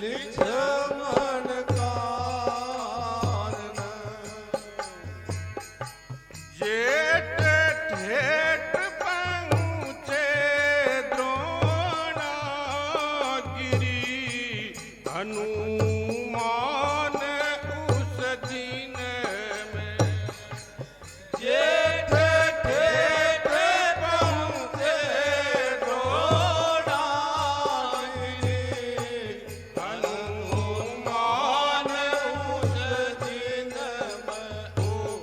लिछमन कारण जेठ ठेठ पहुँचे द्रोणागिरी हनुमान उस दिन में जेठ ठेठ पहुँचे द्रोणागिरी हनुमान उस दिन में ओ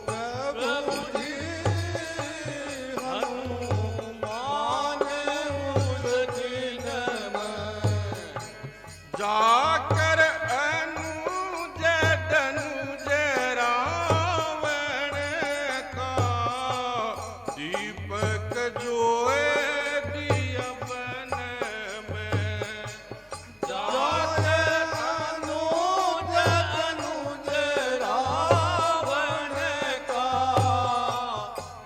प्रभु जी हनुमान उस दिन में जाकर अनुज धनुज रावण का दीपक जोए दिया बन में जाकर अनुज रावण का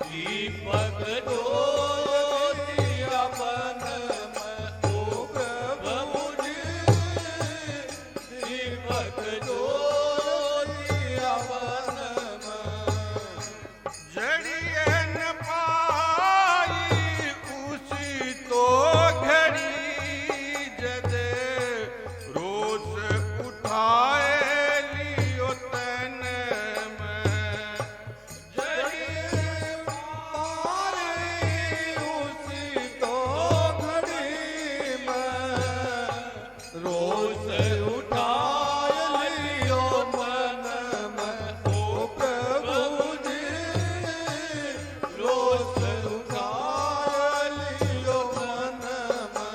दीपक ज्योति अपन में ओ प्रभु जी दीपक ज्योति अपन में जड़िए न पाई उसी तो घड़ी जदे रोष उठाए लियो तन में जड़िए मारे उसी तो घड़ी में रोष उठाय लियो मन में ओ प्रभु जी रोष उठाय लियो मन में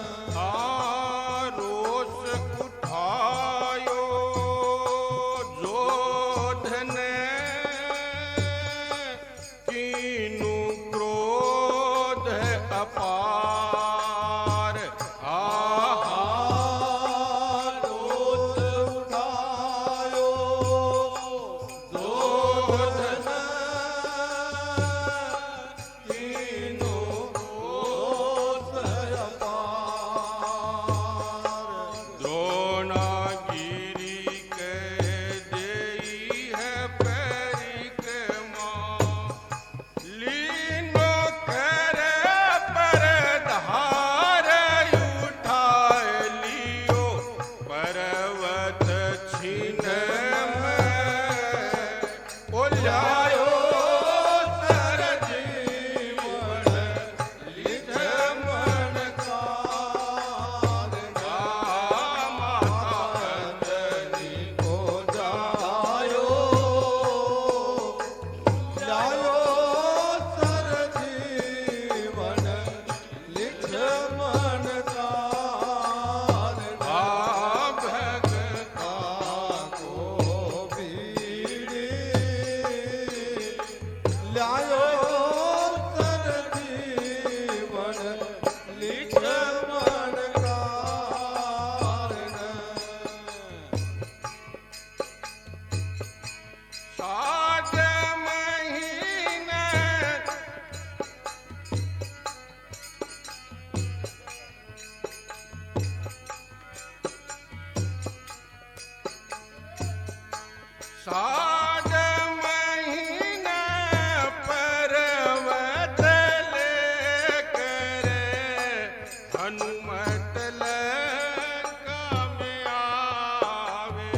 रोष उठायो जोधन कीनु क्रोध अपार रोष उठायो जोधन कीनो क्रोध अपार द्रोणागिरी के देई है परिक्रमा लीनो कर पर धार उठाए लियो पर्वत छीन में उल्यायो सर जीवन लिछमन कारण अंजनी को जायो जायो सर जीवन लिछमन कारण भगता को बीड़ी लायो सर जीवन लिछमन कारण साज महीने साज महीने पर्वत लेकर हनुमत लंका में आवे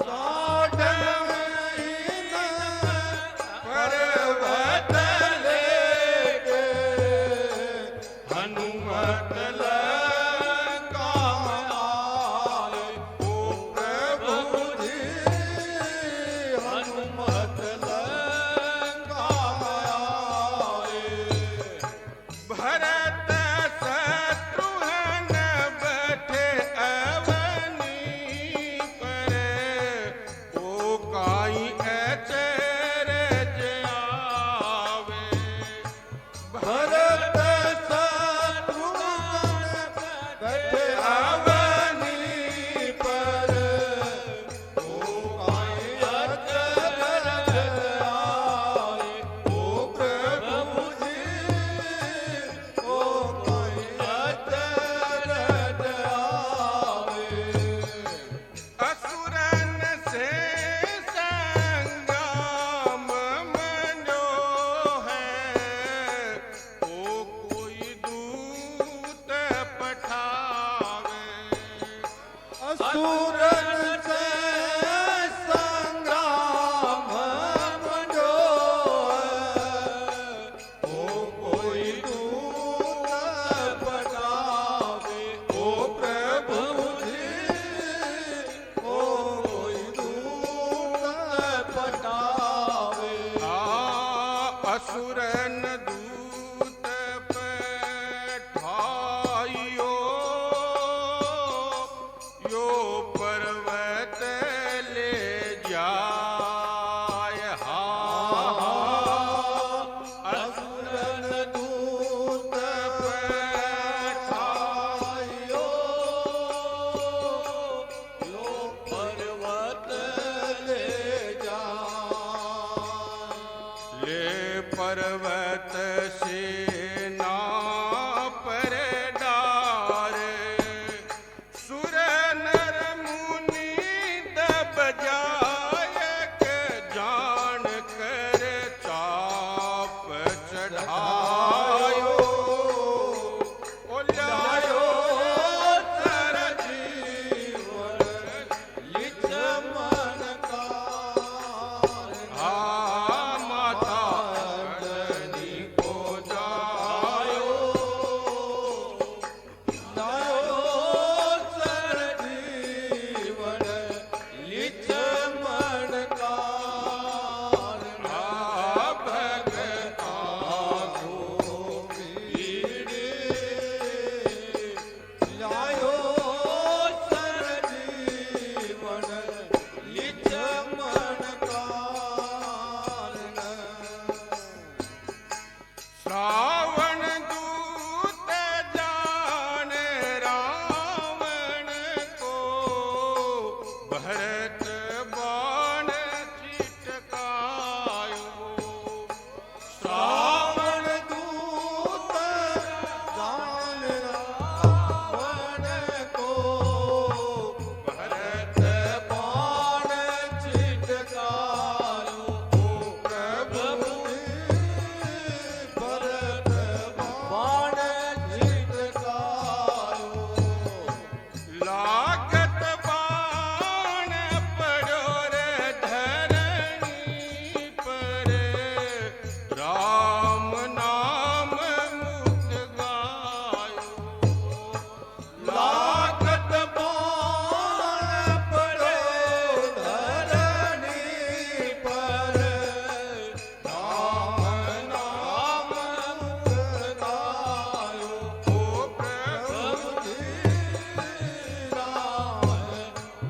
साठ महीने पर्वत लेके हनुमत लंका में आए ओ प्रभु जी असुरन से संग्राम मंडो ओ कोई दूत पटावे ओ प्रभु जी ओ कोई दूत पटावे असुरन दूत पठायो यो पर्वत ले जाय असुरन दूत पठायो यो पर्वत ले जाय ले पर्वत से ना पर डारे सुर नर मुनि दब जायक जान कर चाप चढ़ायो ओ ल्यायो तर जीवन लिच मन का माता धनी को जायो लायो सर जीवन लिच मन का भगता लायो सर जीवन लिच मन का श्रावण दूत जान रावण को भरत बाण चिटकायो श्रावण दूत जान रावण को भरत बाण चिटकायो ओ प्रभु भरत बाण चिटकायो लागत बाण पड़ो रे धरणी पर राम नाम मुख गायो लागत बाण पड़ो धरणी पर राम नाम मुख गायो ओ प्रभु राम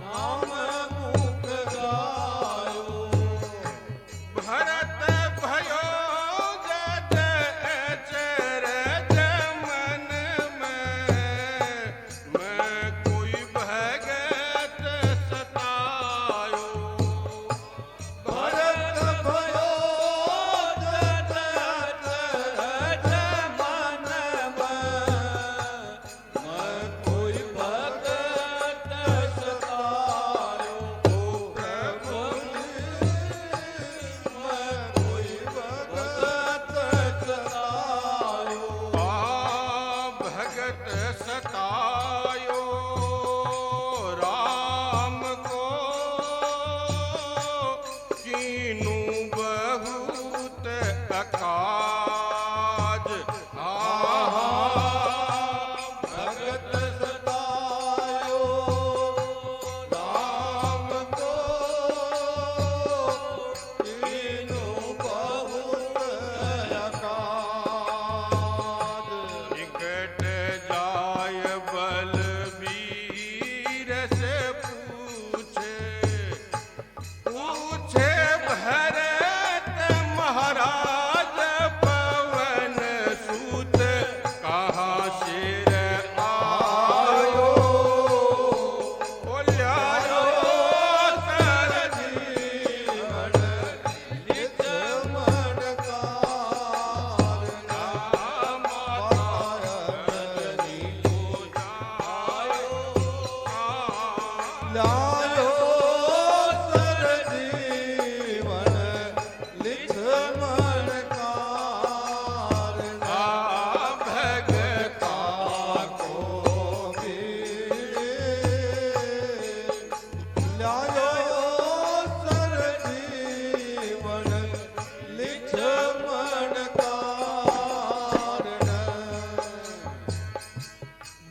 नाम मुख गायो भरत भयो जद अचरज मन मैं कोई भगत सतायो भरत भयो जत अचरज मन मैं कोई भगत सतायो ओ प्रभु मैं कोई भगत सतायो भगत सतायो राम को कीनू बहुत अकाज भगत सतायो राम को कीनू बहुत अकाज निकट जाय बलबीर से पूछे भरत महाराज पवन सूत कहाँ सिर आयो ओ ल्यायो सर जीवन लिच मन कारना पारधनी को जायो लायो सर जीवन लिच मन कारना भगता को मिले લાયો સરજીવન લીછમણ કારણ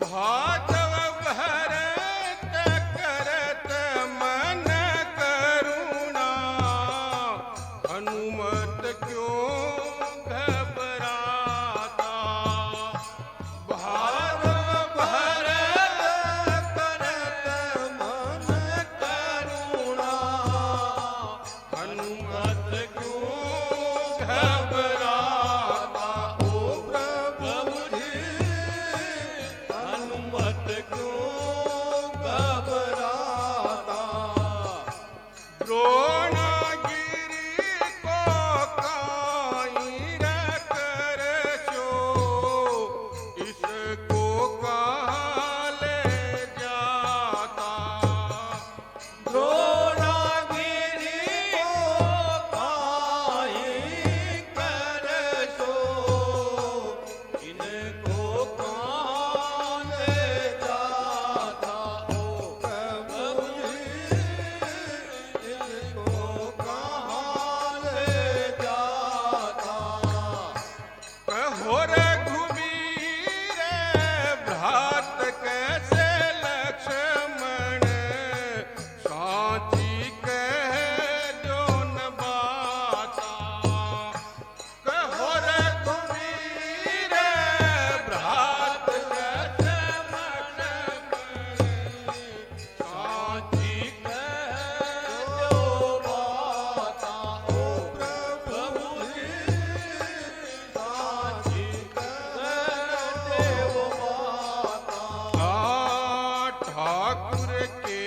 ભાતવ ભરત કરત મન કરુણા હનુમત ક્યો ઘબરાતા ભાતવ ભરત કરત મન કરુણા હનુમત ક્યો ઘબરાતા ઓ પ્રભુજી હનુમત ક્યો ઘબરાતા द्रोणागिरी को काई करशो इसको काले जाता દ્રોણાગિરી કો કાઈ કરશો ઇनको કાલે જાતા ઓ પ્રભુજી ઇनको કાલે જાતા कहो रघुवीर भ्रात कैसे लक्ष्मण साची कह जो न बाता कहो रघुवीर भ्रात कैसे लक्ष्मण साची कह જો બાતા ઓ પ્રભુજી સાચી કરતે વો બાતા ठाकुर के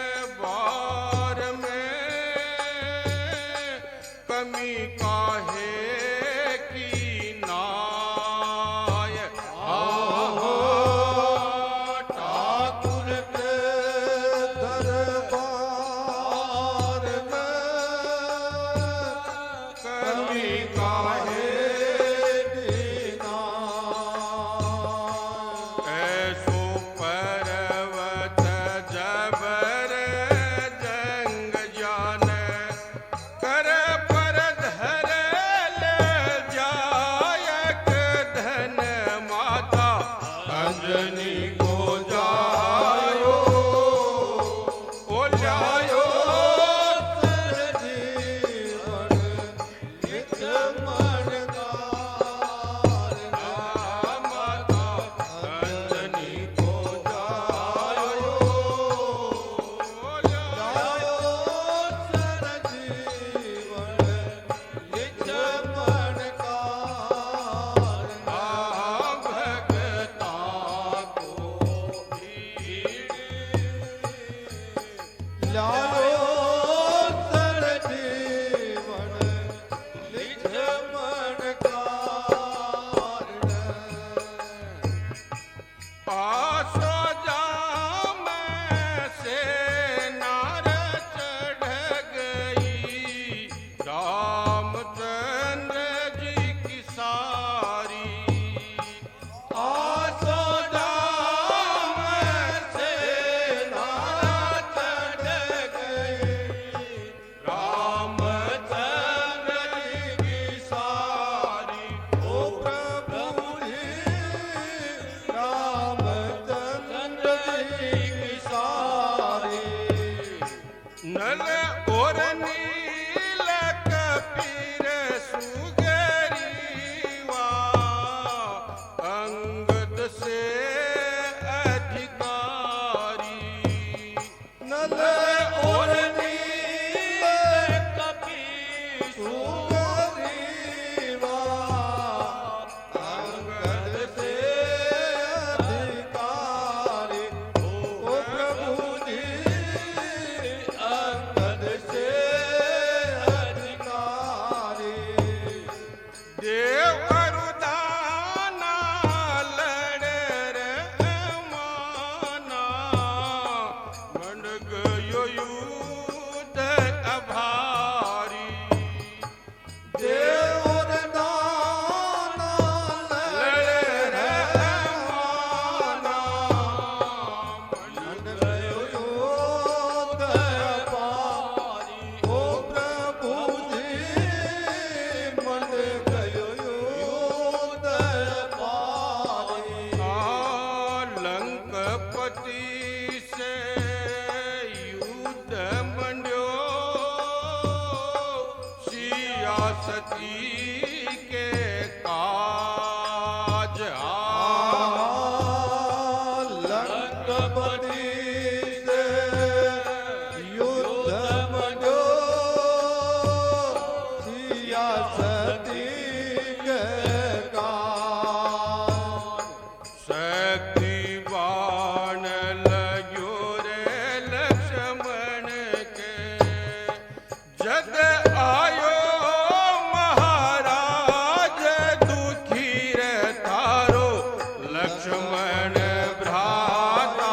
दरबार में कमी काहे की नाय ठाकुर के दरबार में कमी काहे ऐसो पर्वत जबर जंग जान कर पर धर ले जायक धन माता अंजनी को जायो ओ जायो जीवन लिखमण कारण माता अंजनी को जायो लायो सरजीवन लिखमण कारण भगता को लायो सरजीवन लिखमण कारण पासो जाम से नार चढ़ गई रामचंद्र जी की सारी आसो दाम से नारा चढ़ गई रामचंद्र जी की सारी ओ प्रभु जी रामचंद्र जी की सारी नल और नील कपीर सुगरीवा अंगद से अधिकारी नल और नील कपी सुगरीवा अंगद से अधिकारी ओ प्रभु जी अंगद से अधिकारी देव अरुदाना लड़ रमाना मंड गयो युद्ध अभारी देव दाना लड़ रमाना मन गयो से युद्ध मडो सिया सती के कान शक्ति बाण लग्यो रे लक्ष्मण के जद आयो महाराज दुखी रे तारो लक्ष्मण भ्राता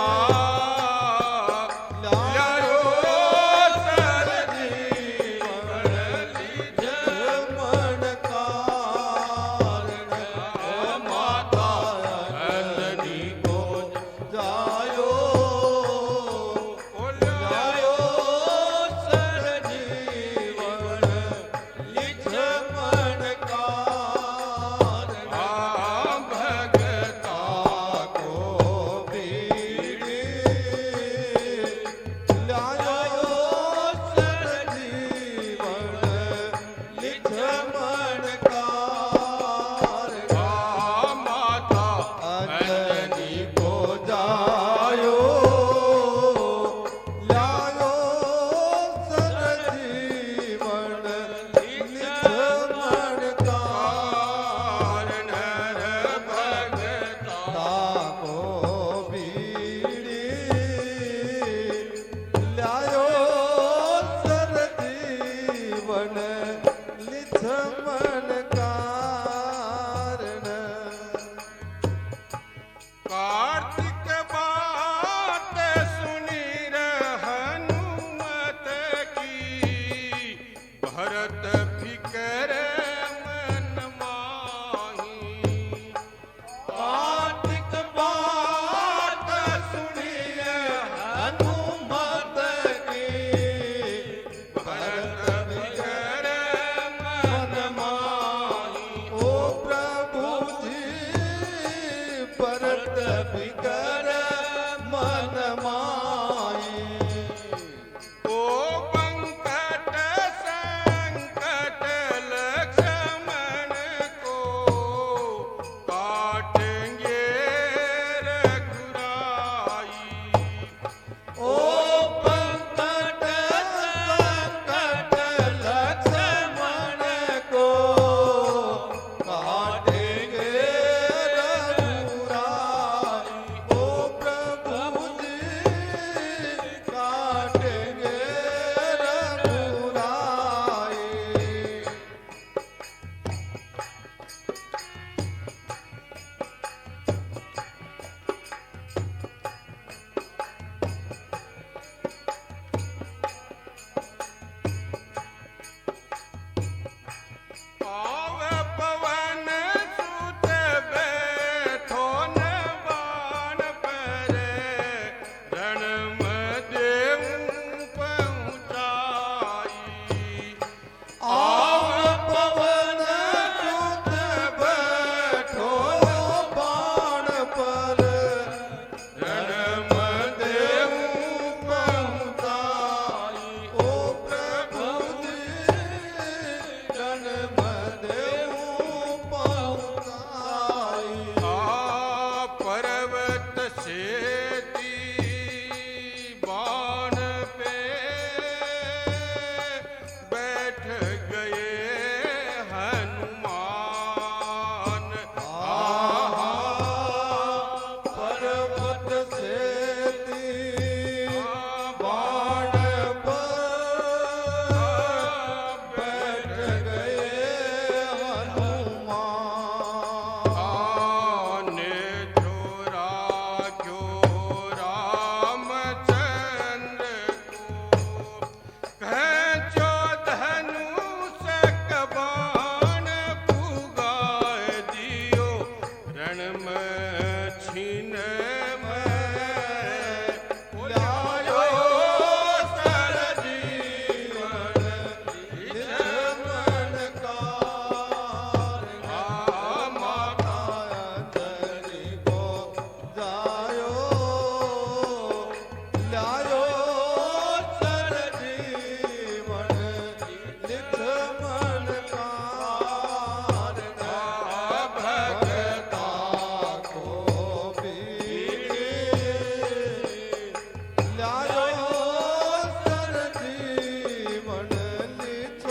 લ્યાયો સરજી મન લીછ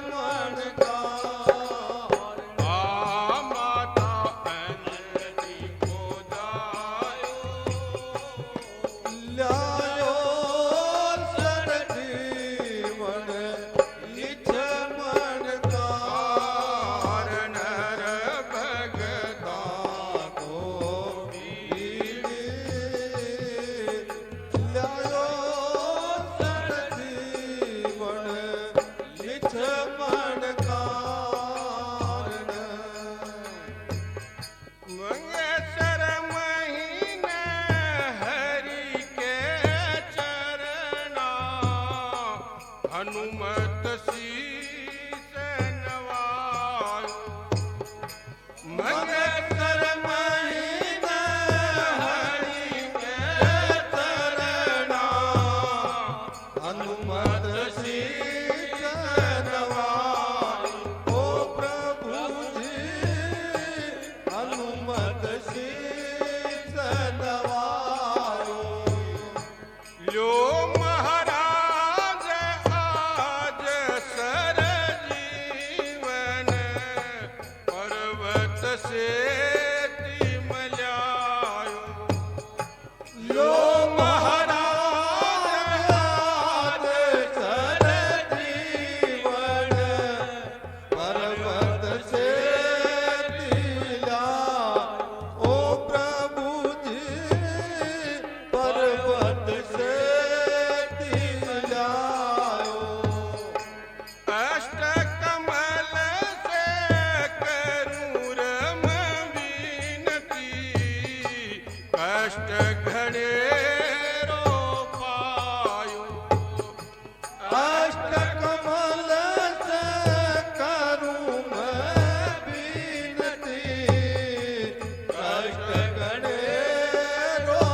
મણકાર. આ માતા અંજની પોજાયો લ્યાયો સરજી મન લીછ મણકાર. નર ભગતા કો લ્યાયો સરજી મન લીછ મણકાર. મંગેશર મહિને હરિ કે ચરણા હનુમત શીશ નવાયો મંગેશર મહિને હરિ કે ચરણા હનુમત શીશ નવાયો. ઓ પ્રભુજી હનુમત શીશ નવાયો. લ્યો મહારાજ આજ સરજીવન પર્વત શેતી મલ્યાયો લ્યો મહારાજ સરજીવન પર્વત શેતી લ્યા. ઓ પ્રભુજી પર્વત શેતી લ્યાયો. અષ્ટ કમલ સે કરું રમ વિનતી કષ્ટ ઘડે રો પાયો અષ્ટકમલ સે કરું મેં વિનતી. કષ્ટ ગણે રો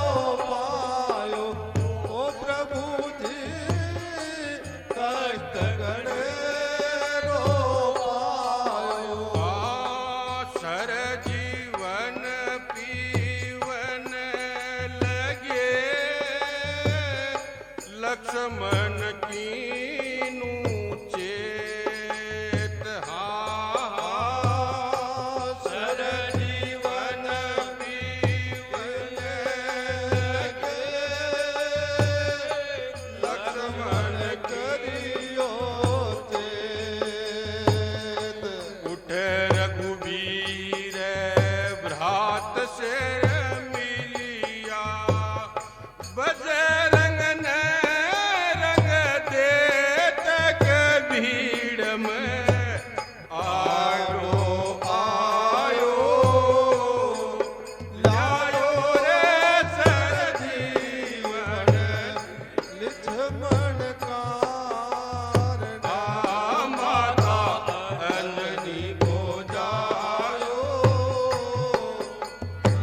પાયો. ઓ પ્રભુજી કષ્ટ ગણે રો પાયો. આ સરજીવન પીવન લગે લક્ષ્મણ કીનું ચેત હા સરજીવન પીવન લગે લક્ષ્મણ કર્યો ચેત. ઉઠે રઘુવીર ભ્રાત સે મિલિયા બજરંગ ને રંગ દેત કબીર में આયો આયો લાયો રે સરજીવન લીછ મણકાર. આ માતા અંજની જાયો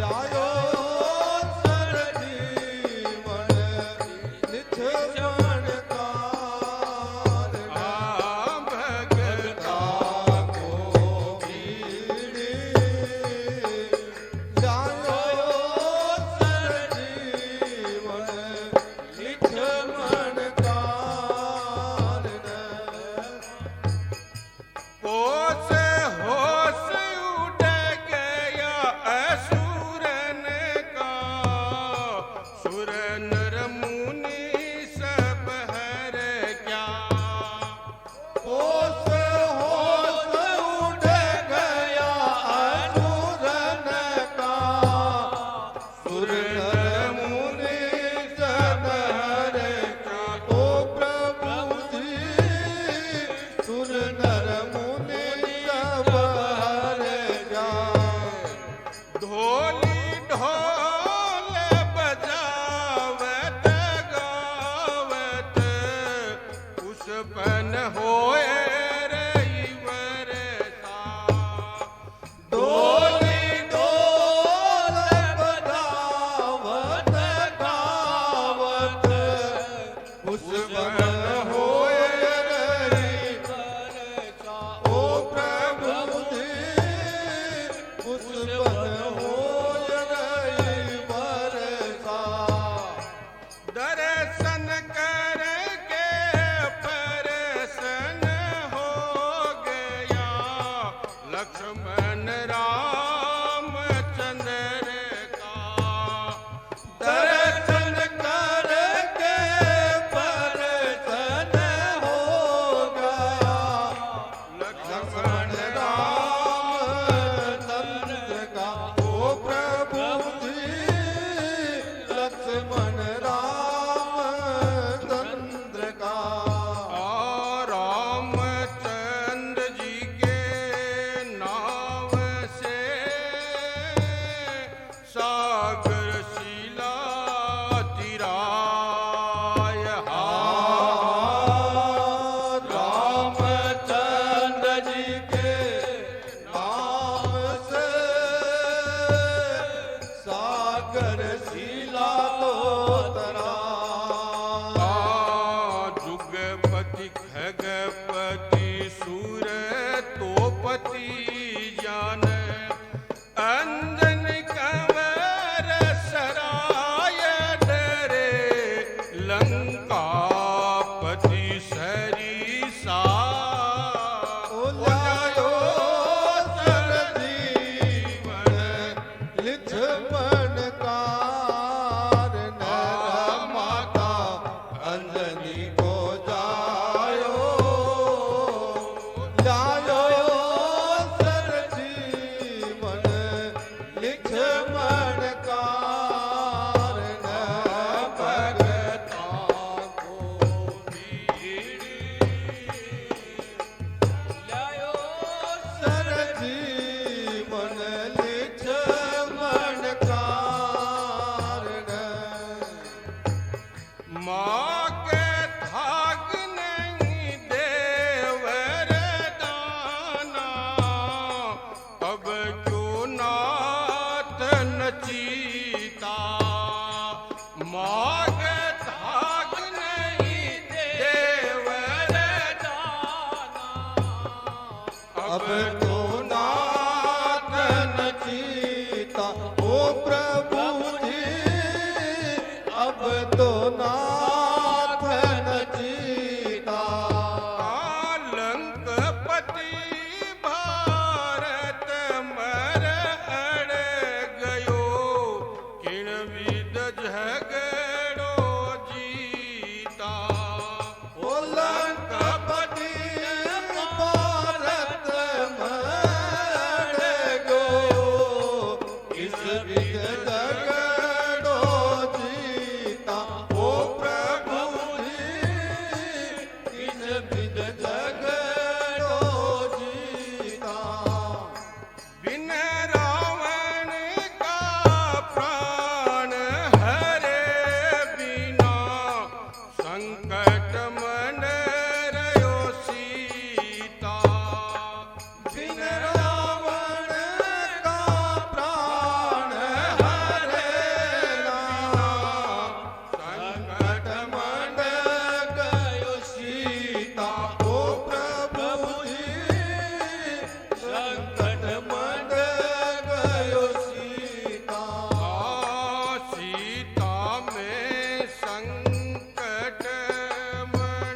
લાયો સરજીવન લીછ મણકાર. આ ભગતા કો પીડી લાયો સરજીવન લીછ મણકાર. होश होश उड़ गया असुरन का सुर नर मुनि सब हर क्या होश होश उड़ गया असुरन का सुर नर मुनि सब हर क्या. ओ प्रभुजी सुर नर मुनि सब हर जाए. ढोली ढोल बजावत गावत पुष्पन होए रईवर सा डोली डोल बजावत गावत पुष्पन होय रही. ओ प्रभुजी पुष्पन होय रही बरसा. दर्शन करके प्रसन्न हो गया लक्ष्मण रामचंद्र का। दर्शन करके प्रसन्न हो गया लक्ष्मण रामचंद्र का। ओ प्रभु जी लक्ष्मण रामचंद्र का। रामचंद्र जी के नाव से सागर शिला तिराय रामचंद्र जी के नाम से सागर शिला को तरा। जुगपति खगपति सूर तोपति ज्ञान अंजन कंवर सराय डरे लंकापति सरिसा। ओलायो सरजीवन लिच्छमन कारण माता अंजनी को जायो। जायो सरजीवन लिच्छमन कारण भगता को सरजीवन लिच्छमन कारण। माँ के थाक नहीं देवर दाना अब क्यों नाथ नचीता। माँ के थाक नहीं देवर दाना अब तो नाथ नचीता। ओ प्रभु जी अब तो नाथ नचीता। लंकपति भारत मर अड़ गयो किण विद झगड़ो जीता। ओ लंकापति भारत मर गयो इस विध झगड़ो जीता। ओ प्रभु जी इस विध झगड़ो जीता। बिन रावण का प्राण हरे बिना संकट मन रयो सीता। बिन रावण का प्राण हरे ना संकट मन गयो सीता। ओ प्रभु जी संकट मन गयो सीता। सीता में संकट मन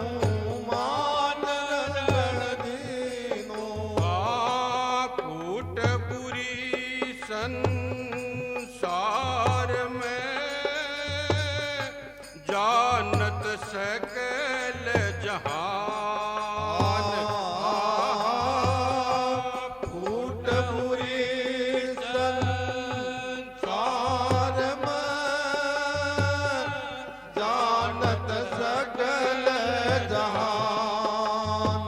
हनुमान दीनो कूटपुरी संसार में जानत सकल जहान कूटपुरी संसार में जानत सकल जहान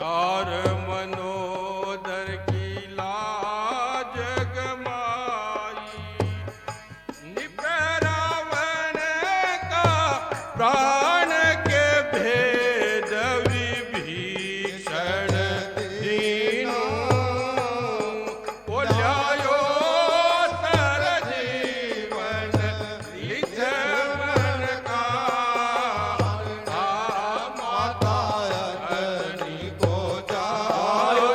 नार मनोदर की लाज गमाई निपरावन का प्राण के भेद विभीषण दीनो बोल्यायो सर जीवन लिख मन का माता अग्नि को जायो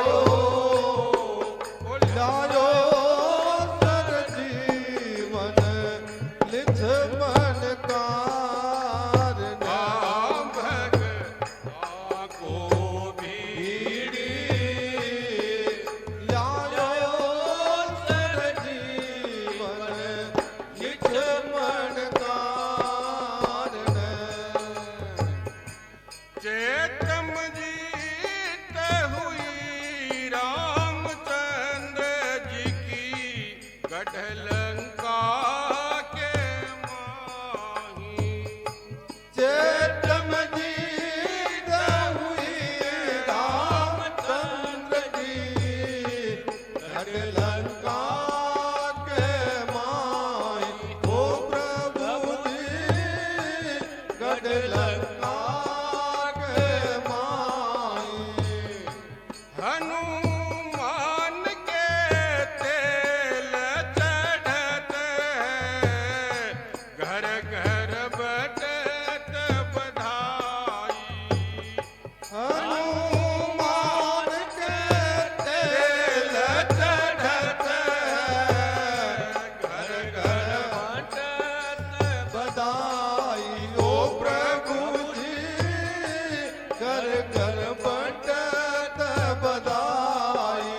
जायो सर जीवन लिथ मन कारण को भीड़ी लायो सर जीवन लिथ मन कारण चेतम जीत हुई रामचंद्र जी की गढ़ लंका के माही चेतम जीत हुई रामचंद्र जी गढ़ लंका के माई ओ प्रभु जी गढ़ लंका के माई हनुमान के तेल चढ़त घर घर बटत बधाई हनुमान के तेल चढ़त घर घर बधाई ओ प्रभु जी घर घर बटत बधाई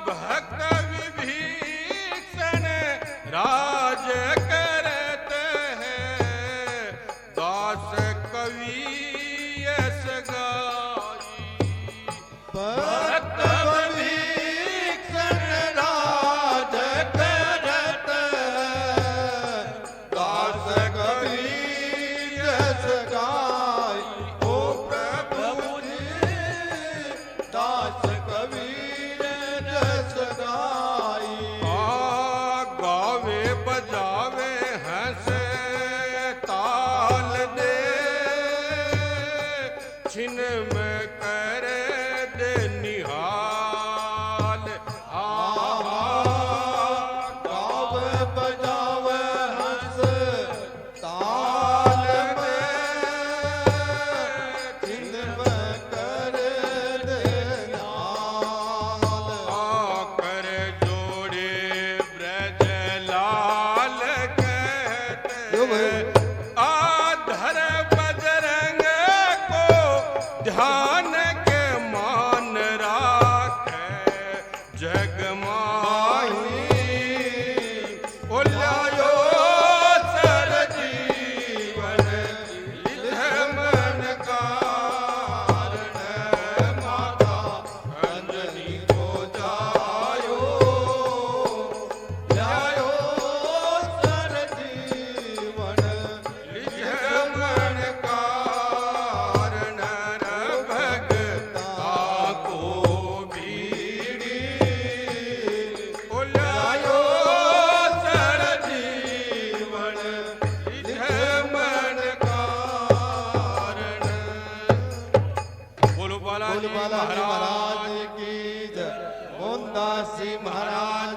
भक्त विभीषण राज करत है दास कवि यस गाई भक्त विभीषण राज करत दास कबीर जस गाय ओ प्रभु जी दास कबीर जस गाई गावे बजावे हंसे ताल दे छिन में कर दे निहाल गावे बजावे हंस ताल में जिन्म कर देनाल कर जोड़े ब्रज लाल कहते आधर बजरंग को ध्यान के मान राखे जग माही बोल्यायो सर जीवन लिख मन कारण माता अंजनी को जायो जायो सर जीवन लिख मन कारण भगता को भीड़ी बोल्यायो सर जीवन लिख मन कारण बोलो बालाजी बालाजी महाराज महाराज की जय मोहनदास जी महाराज